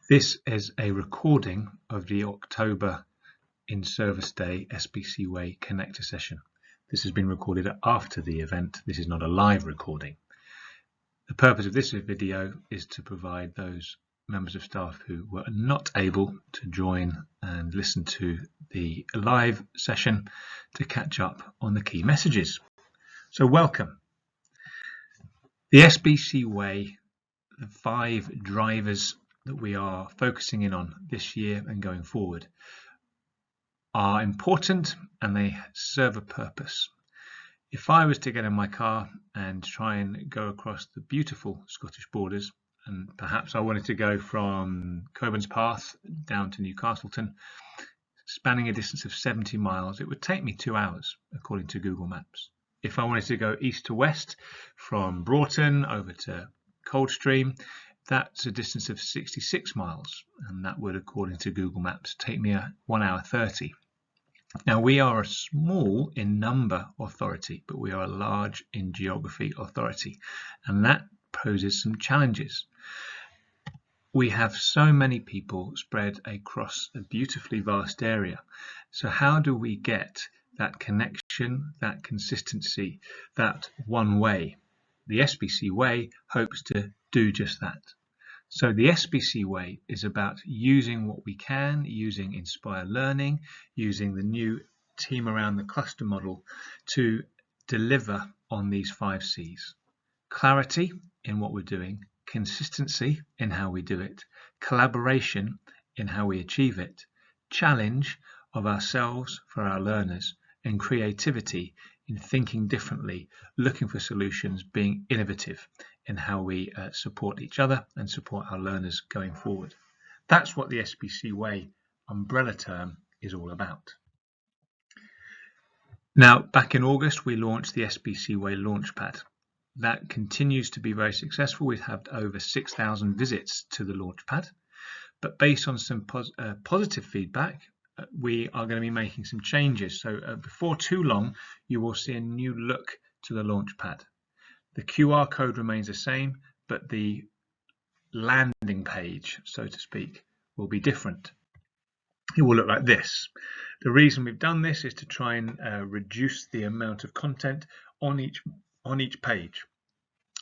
This is a recording of the October in-service day SBCway Connector session. This has been recorded after the event. This is not a live recording. The purpose of this video is to provide those members of staff who were not able to join and listen to the live session to catch up on the key messages. So welcome. The SBCway, the 5 drivers that we are focusing in on this year and going forward are important and they serve a purpose. If I was to get in my car and try and go across the beautiful Scottish borders, and perhaps I wanted to go from Coburn's Path down to Newcastleton, spanning a distance of 70 miles, it would take me 2 hours according to Google Maps. If I wanted to go east to west from Broughton over to Coldstream, that's a distance of 66 miles, and that would, according to Google Maps, take me 1 hour 30. Now, we are a small in number authority, but we are a large in geography authority, and that poses some challenges. We have so many people spread across a beautifully vast area. So how do we get that connection, that consistency, that one way? The SBCway hopes to do just that. So the SBCway is about using what we can, using Inspire Learning, using the new team around the cluster model to deliver on these 5 C's. Clarity in what we're doing, consistency in how we do it, collaboration in how we achieve it, challenge of ourselves for our learners, and creativity in thinking differently, looking for solutions, being innovative in how we support each other and support our learners going forward. That's what the SBCway umbrella term is all about. Now, back in August, we launched the SBCway Launchpad. That continues to be very successful. We've had over 6,000 visits to the Launchpad, but based on some positive feedback, we are going to be making some changes. So before too long, you will see a new look to the Launchpad. The QR code remains the same, but the landing page, so to speak, will be different. It will look like this. The reason we've done this is to try and reduce the amount of content on each page.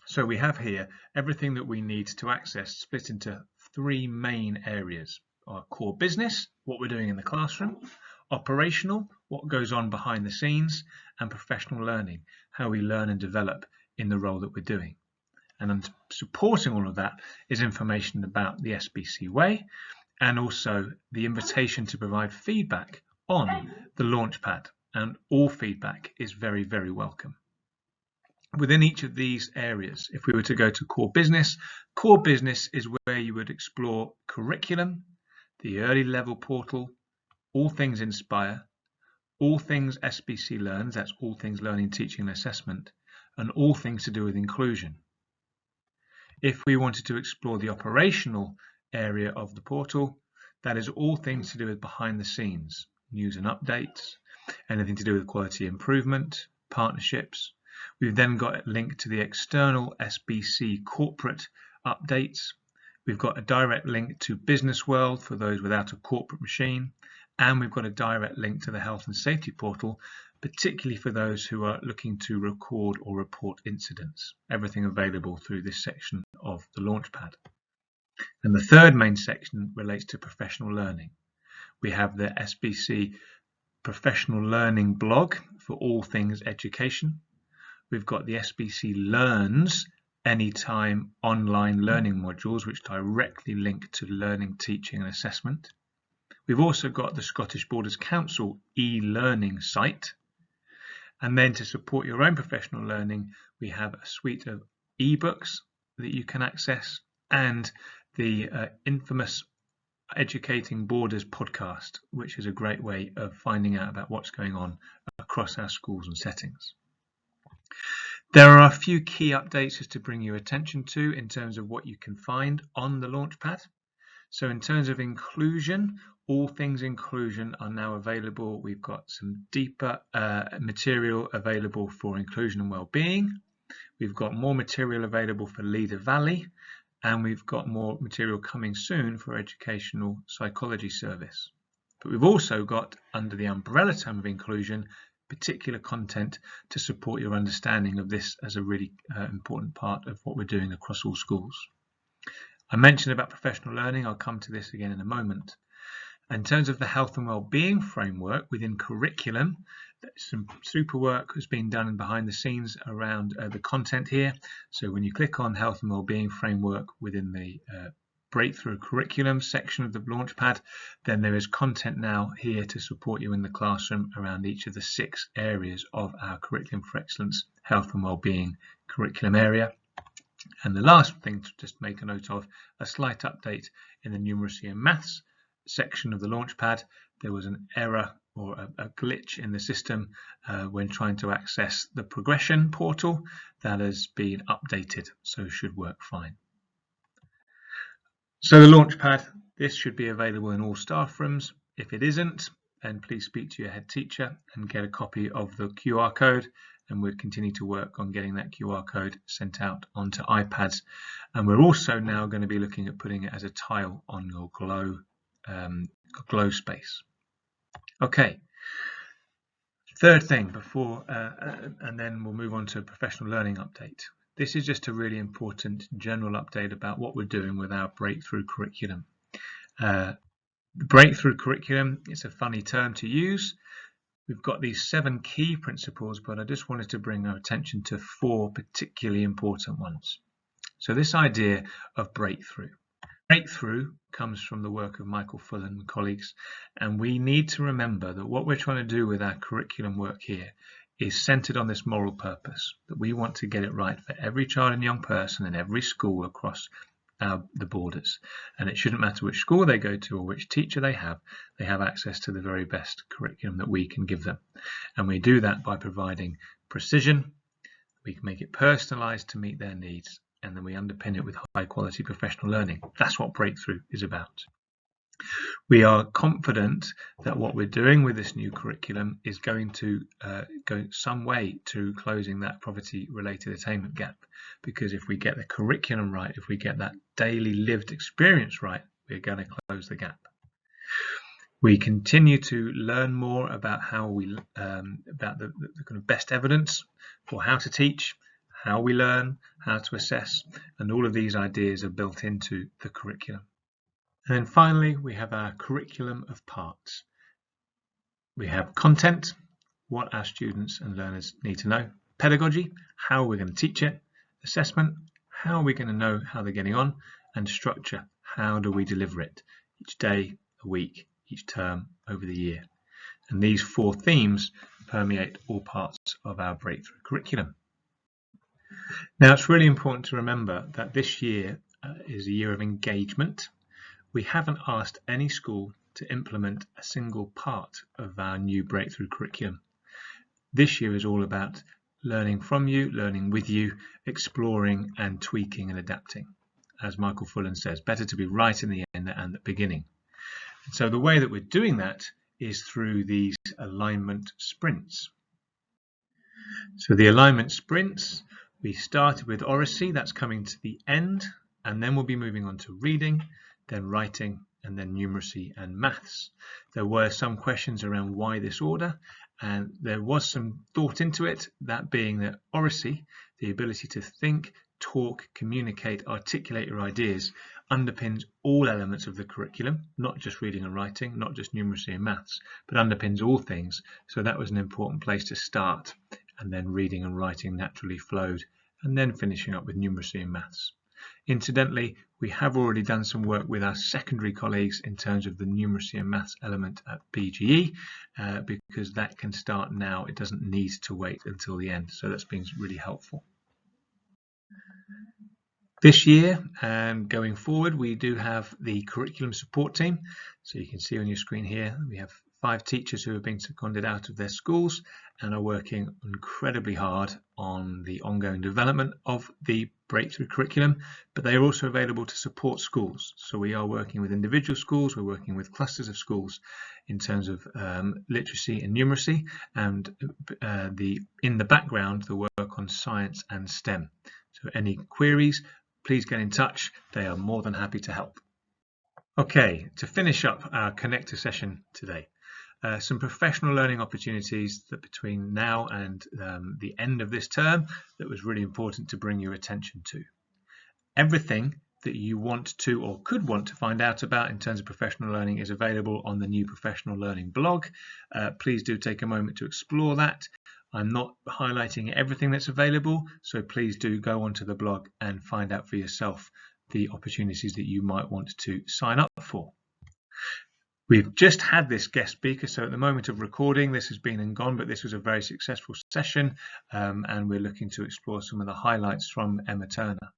So we have here everything that we need to access split into 3 main areas. Our core business, what we're doing in the classroom, operational, what goes on behind the scenes, and professional learning, how we learn and develop in the role that we're doing. And supporting all of that is information about the SBCway and also the invitation to provide feedback on the Launchpad, and all feedback is very, very welcome. Within each of these areas, if we were to go to core business is where you would explore curriculum, the early level portal, all things Inspire, all things SBC Learns, that's all things learning, teaching and assessment, and all things to do with inclusion. If we wanted to explore the operational area of the portal, that is all things to do with behind the scenes, news and updates, anything to do with quality improvement, partnerships. We've then got a link to the external SBC corporate updates. We've got a direct link to Business World for those without a corporate machine, and we've got a direct link to the health and safety portal, particularly for those who are looking to record or report incidents. Everything available through this section of the Launchpad. And the third main section relates to professional learning. We have the SBC Professional Learning blog for all things education. We've got the SBC Learns Anytime online learning modules, which directly link to learning, teaching and assessment. We've also got the Scottish Borders Council e-learning site. And then to support your own professional learning, we have a suite of ebooks that you can access and the infamous Educating Borders podcast, which is a great way of finding out about what's going on across our schools and settings. There are a few key updates just to bring your attention to in terms of what you can find on the Launchpad. So in terms of inclusion, all things inclusion are now available. We've got some deeper material available for inclusion and well-being. We've got more material available for Leader Valley, and we've got more material coming soon for educational psychology service. But we've also got, under the umbrella term of inclusion, particular content to support your understanding of this as a really important part of what we're doing across all schools. I mentioned about professional learning. I'll come to this again in a moment. In terms of the health and well-being framework within curriculum, some super work has been done behind the scenes around the content here. So when you click on health and well-being framework within the breakthrough curriculum section of the Launchpad, then there is content now here to support you in the classroom around each of the 6 areas of our Curriculum for Excellence health and well-being curriculum area. And the last thing to just make a note of, a slight update in the numeracy and maths section of the Launchpad. There was an error or a glitch in the system when trying to access the progression portal. That has been updated, so should work fine. So the Launchpad, this should be available in all staff rooms. If it isn't, then please speak to your head teacher and get a copy of the QR code, and we'll continue to work on getting that QR code sent out onto iPads. And we're also now going to be looking at putting it as a tile on your glow space. Okay, third thing before, and then we'll move on to a professional learning update. This is just a really important general update about what we're doing with our breakthrough curriculum. The breakthrough curriculum, it's a funny term to use. We've got these 7 key principles, but I just wanted to bring our attention to 4 particularly important ones. So this idea of breakthrough. Breakthrough comes from the work of Michael Fuller and colleagues, and we need to remember that what we're trying to do with our curriculum work here is centered on this moral purpose, that we want to get it right for every child and young person in every school across the borders. And it shouldn't matter which school they go to or which teacher they have access to the very best curriculum that we can give them. And we do that by providing precision. We can make it personalized to meet their needs, and then we underpin it with high quality professional learning. That's what breakthrough is about. We are confident that what we're doing with this new curriculum is going to go some way to closing that poverty-related attainment gap, because if we get the curriculum right, if we get that daily lived experience right, we're going to close the gap. We continue to learn more about how we about the kind of best evidence for how to teach, how we learn, how to assess, and all of these ideas are built into the curriculum. And then finally, we have our curriculum of parts. We have content, what our students and learners need to know. Pedagogy, how we're going to teach it. Assessment, how are we going to know how they're getting on. And structure, how do we deliver it each day, a week, each term, over the year. And these 4 themes permeate all parts of our breakthrough curriculum. Now, it's really important to remember that this year is a year of engagement. We haven't asked any school to implement a single part of our new breakthrough curriculum. This year is all about learning from you, learning with you, exploring and tweaking and adapting. As Michael Fullan says, better to be right in the end than the beginning. And so the way that we're doing that is through these alignment sprints. So the alignment sprints, we started with oracy, that's coming to the end, and then we'll be moving on to reading, then writing, and then numeracy and maths. There were some questions around why this order, and there was some thought into it, that being that oracy, the ability to think, talk, communicate, articulate your ideas, underpins all elements of the curriculum, not just reading and writing, not just numeracy and maths, but underpins all things. So that was an important place to start, and then reading and writing naturally flowed, and then finishing up with numeracy and maths. Incidentally, we have already done some work with our secondary colleagues in terms of the numeracy and maths element at BGE, because that can start now. It doesn't need to wait until the end. So that's been really helpful. This year and going forward, we do have the curriculum support team. So you can see on your screen here, we have 5 teachers who have been seconded out of their schools and are working incredibly hard on the ongoing development of the breakthrough curriculum, but they are also available to support schools. So we are working with individual schools, we're working with clusters of schools in terms of literacy and numeracy, and in the background, the work on science and STEM. So any queries, please get in touch. They are more than happy to help. Okay, to finish up our connector session today, some professional learning opportunities that between now and the end of this term that was really important to bring your attention to. Everything that you want to or could want to find out about in terms of professional learning is available on the new Professional Learning blog. Please do take a moment to explore that. I'm not highlighting everything that's available, so please do go onto the blog and find out for yourself the opportunities that you might want to sign up for. We've just had this guest speaker, so at the moment of recording, this has been and gone, but this was a very successful session, and we're looking to explore some of the highlights from Emma Turner.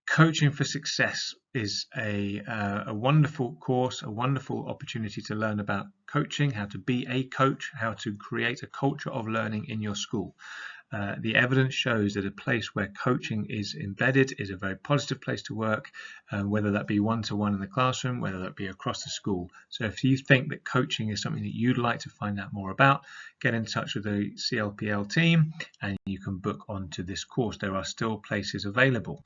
Coaching for Success is a wonderful course, a wonderful opportunity to learn about coaching, how to be a coach, how to create a culture of learning in your school. The evidence shows that a place where coaching is embedded is a very positive place to work, whether that be one-to-one in the classroom, whether that be across the school. So if you think that coaching is something that you'd like to find out more about, get in touch with the CLPL team and you can book onto this course. There are still places available.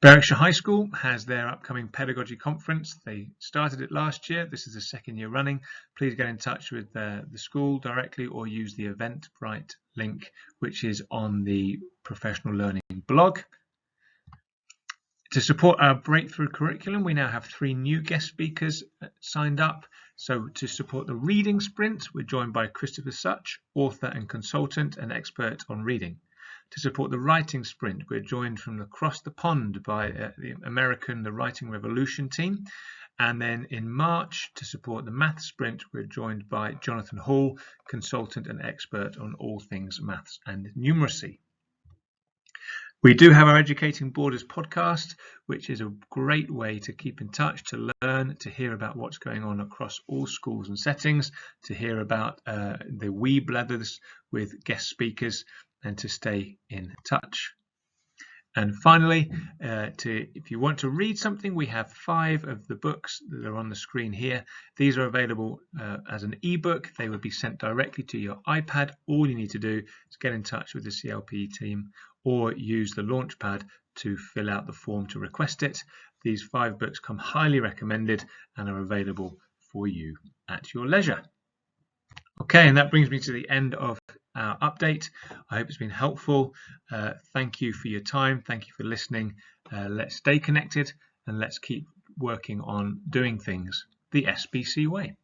Berwickshire High School has their upcoming pedagogy conference. They started it last year. This is the second year running. Please get in touch with the school directly or use the Eventbrite link, which is on the Professional Learning blog. To support our breakthrough curriculum, we now have 3 new guest speakers signed up. So to support the reading sprint, we're joined by Christopher Such, author and consultant and expert on reading. To support the writing sprint, we're joined from across the pond by the Writing Revolution team. And then in March, to support the maths sprint, we're joined by Jonathan Hall, consultant and expert on all things maths and numeracy. We do have our Educating Borders podcast, which is a great way to keep in touch, to learn, to hear about what's going on across all schools and settings, to hear about the wee blathers with guest speakers, and to stay in touch. And finally, if you want to read something, we have 5 of the books that are on the screen here. These are available as an ebook. They will be sent directly to your iPad. All you need to do is get in touch with the CLP team or use the Launchpad to fill out the form to request it. These 5 books come highly recommended and are available for you at your leisure. Okay, and that brings me to the end of our update. I hope it's been helpful. Thank you for your time. Thank you for listening. Let's stay connected and let's keep working on doing things the SBC way.